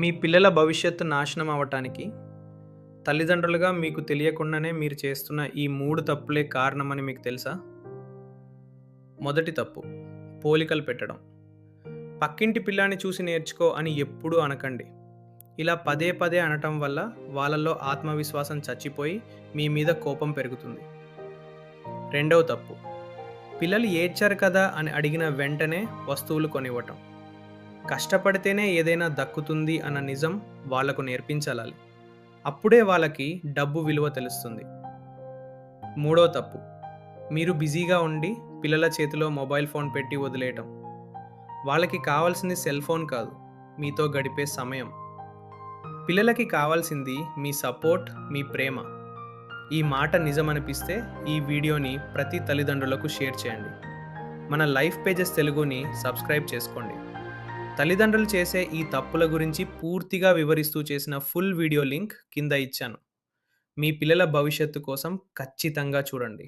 మీ పిల్లల భవిష్యత్తు నాశనం అవ్వటానికి తల్లిదండ్రులుగా మీకు తెలియకుండానే మీరు చేస్తున్న ఈ 3 తప్పులే కారణమని మీకు తెలుసా? మొదటి తప్పు పోలికలు పెట్టడం. పక్కింటి పిల్లాడిని చూసి నేర్చుకో అని ఎప్పుడూ అనకండి. ఇలా పదే పదే అనటం వల్ల వాళ్ళలో ఆత్మవిశ్వాసం చచ్చిపోయి మీ మీద కోపం పెరుగుతుంది. రెండవ తప్పు పిల్లలు ఏడ్చారు కదా అని అడిగిన వెంటనే వస్తువులు కొనివ్వటం. కష్టపడితేనే ఏదైనా దక్కుతుంది అన్న నిజం వాళ్లకు నేర్పించాలి. అప్పుడే వాళ్ళకి డబ్బు విలువ తెలుస్తుంది. మూడో తప్పు మీరు బిజీగా ఉండి పిల్లల చేతిలో మొబైల్ ఫోన్ పెట్టి వదిలేయటం. వాళ్ళకి కావాల్సింది సెల్ ఫోన్ కాదు, మీతో గడిపే సమయం. పిల్లలకి కావాల్సింది మీ సపోర్ట్, మీ ప్రేమ. ఈ మాట నిజమనిపిస్తే ఈ వీడియోని ప్రతి తల్లిదండ్రులకు షేర్ చేయండి. మన లైఫ్ పేజెస్ తెలుగుని సబ్స్క్రైబ్ చేసుకోండి. తల్లిదండ్రులు చేసే ఈ తప్పుల గురించి పూర్తిగా వివరిస్తూ చేసిన ఫుల్ వీడియో లింక్ కింద ఇచ్చాను. మీ పిల్లల భవిష్యత్తు కోసం ఖచ్చితంగా చూడండి.